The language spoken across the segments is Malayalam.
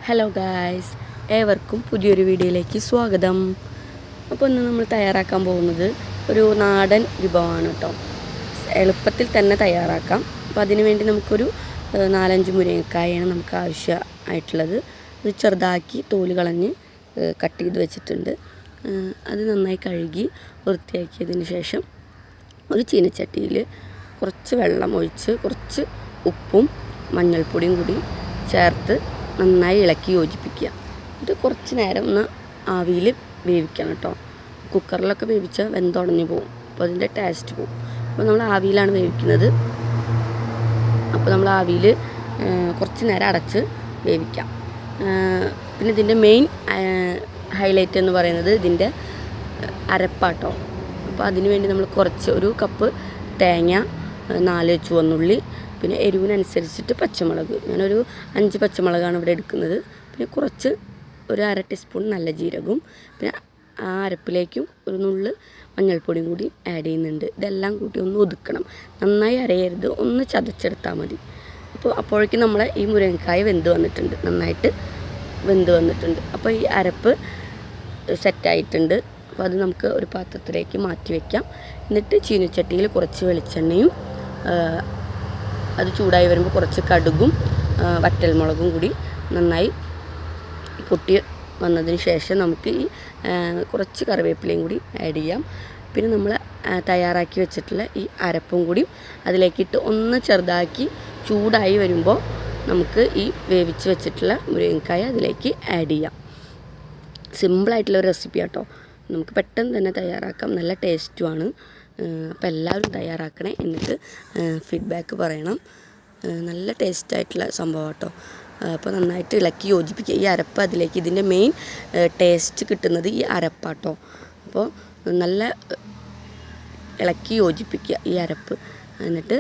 ഹലോ ഗായ്സ്, ഏവർക്കും പുതിയൊരു വീഡിയോയിലേക്ക് സ്വാഗതം. അപ്പോൾ ഇന്ന് നമ്മൾ തയ്യാറാക്കാൻ പോകുന്നത് ഒരു നാടൻ വിഭവമാണ് കേട്ടോ. എളുപ്പത്തിൽ തന്നെ തയ്യാറാക്കാം. അപ്പോൾ അതിനു വേണ്ടി നമുക്കൊരു 4-5 മുരിങ്ങക്കായാണ് നമുക്ക് ആവശ്യമായിട്ടുള്ളത്. അത് ചെറുതാക്കി തോല് കളഞ്ഞ് കട്ട് ചെയ്ത് വെച്ചിട്ടുണ്ട്. അത് നന്നായി കഴുകി വൃത്തിയാക്കിയതിന് ശേഷം ഒരു ചീനച്ചട്ടിയിൽ കുറച്ച് വെള്ളം ഒഴിച്ച് കുറച്ച് ഉപ്പും മഞ്ഞൾപ്പൊടിയും കൂടി ചേർത്ത് നന്നായി ഇളക്കി യോജിപ്പിക്കുക. ഇത് കുറച്ച് നേരം ഒന്ന് ആവിയിൽ വേവിക്കണം കേട്ടോ. കുക്കറിലൊക്കെ വേവിച്ചാൽ വെന്തുടഞ്ഞ് പോകും, അപ്പോൾ അതിൻ്റെ ടേസ്റ്റ് പോകും. അപ്പോൾ നമ്മൾ ആവിയിലാണ് വേവിക്കുന്നത്. അപ്പോൾ നമ്മൾ ആവിയിൽ കുറച്ച് നേരം അടച്ച് വേവിക്കാം. പിന്നെ ഇതിൻ്റെ മെയിൻ ഹൈലൈറ്റ് എന്ന് പറയുന്നത് ഇതിൻ്റെ അരപ്പാട്ടോ. അപ്പോൾ അതിന് വേണ്ടി നമ്മൾ ഒരു കപ്പ് തേങ്ങ, 4 ചുവന്നുള്ളി, പിന്നെ എരിവിനനുസരിച്ചിട്ട് പച്ചമുളക്, ഞാനൊരു 5 പച്ചമുളകാണ് ഇവിടെ എടുക്കുന്നത്. പിന്നെ ഒരു 1/2 ടീസ്പൂൺ നല്ല ജീരകവും, പിന്നെ ആ അരപ്പിലേക്കും ഒരു നുള്ള് മഞ്ഞൾപ്പൊടിയും കൂടി ആഡ് ചെയ്യുന്നുണ്ട്. ഇതെല്ലാം കൂട്ടി ഒന്ന് ഒതുക്കണം, നന്നായി അരയരുത്, ഒന്ന് ചതച്ചെടുത്താൽ മതി. അപ്പോഴേക്കും നമ്മളെ ഈ മുരിങ്ങക്കായ നന്നായിട്ട് വെന്ത് വന്നിട്ടുണ്ട്. അപ്പോൾ ഈ അരപ്പ് സെറ്റായിട്ടുണ്ട്. അപ്പോൾ അത് നമുക്ക് ഒരു പാത്രത്തിലേക്ക് മാറ്റി വയ്ക്കാം. എന്നിട്ട് ചീനച്ചട്ടിയിൽ കുറച്ച് വെളിച്ചെണ്ണയും അത് ചൂടായി വരുമ്പോൾ കുറച്ച് കടുകും വറ്റൽമുളകും കൂടി നന്നായി പൊട്ടി വന്നതിന് ശേഷം നമുക്ക് ഈ കുറച്ച് കറിവേപ്പിലയും കൂടി ആഡ് ചെയ്യാം. പിന്നെ നമ്മൾ തയ്യാറാക്കി വെച്ചിട്ടുള്ള ഈ അരപ്പും കൂടി അതിലേക്കിട്ട് ഒന്ന് ചെറുതാക്കി ചൂടായി വരുമ്പോൾ നമുക്ക് ഈ വേവിച്ച് വെച്ചിട്ടുള്ള മുരിങ്ങക്കായ അതിലേക്ക് ആഡ് ചെയ്യാം. സിമ്പിളായിട്ടുള്ളൊരു റെസിപ്പി കേട്ടോ. നമുക്ക് പെട്ടെന്ന് തന്നെ തയ്യാറാക്കാം, നല്ല ടേസ്റ്റുമാണ്. അപ്പോൾ എല്ലാവരും തയ്യാറാക്കണേ, എന്നിട്ട് ഫീഡ്ബാക്ക് പറയണം. നല്ല ടേസ്റ്റായിട്ടുള്ള സംഭവം കേട്ടോ. അപ്പോൾ നന്നായിട്ട് ഇളക്കി യോജിപ്പിക്കുക ഈ അരപ്പ് അതിലേക്ക്. ഇതിൻ്റെ മെയിൻ ടേസ്റ്റ് കിട്ടുന്നത് ഈ അരപ്പാട്ടോ. അപ്പോൾ നല്ല ഇളക്കി യോജിപ്പിക്കുക ഈ അരപ്പ്. എന്നിട്ട്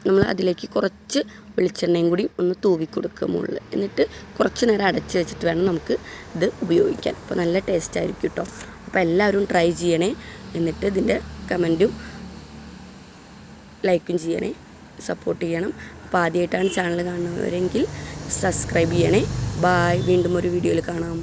നമ്മൾ അതിലേക്ക് കുറച്ച് വെളിച്ചെണ്ണയും കൂടി ഒന്ന് തൂവി കൊടുക്കുക മുകളിൽ. എന്നിട്ട് കുറച്ച് നേരം അടച്ച് വെച്ചിട്ട് വേണം നമുക്ക് ഇത് ഉപയോഗിക്കാൻ. അപ്പോൾ നല്ല ടേസ്റ്റ് ആയിരിക്കും കേട്ടോ. അപ്പോൾ എല്ലാവരും ട്രൈ ചെയ്യണേ. എന്നിട്ട് ഇതിൻ്റെ കമൻറ്റും ലൈക്കും ചെയ്യണേ, സപ്പോർട്ട് ചെയ്യണം. അപ്പോൾ ആദ്യമായിട്ടാണ് ചാനൽ കാണുന്നവരെങ്കിൽ സബ്സ്ക്രൈബ് ചെയ്യണേ. ബായ്, വീണ്ടും ഒരു വീഡിയോയിൽ കാണാം.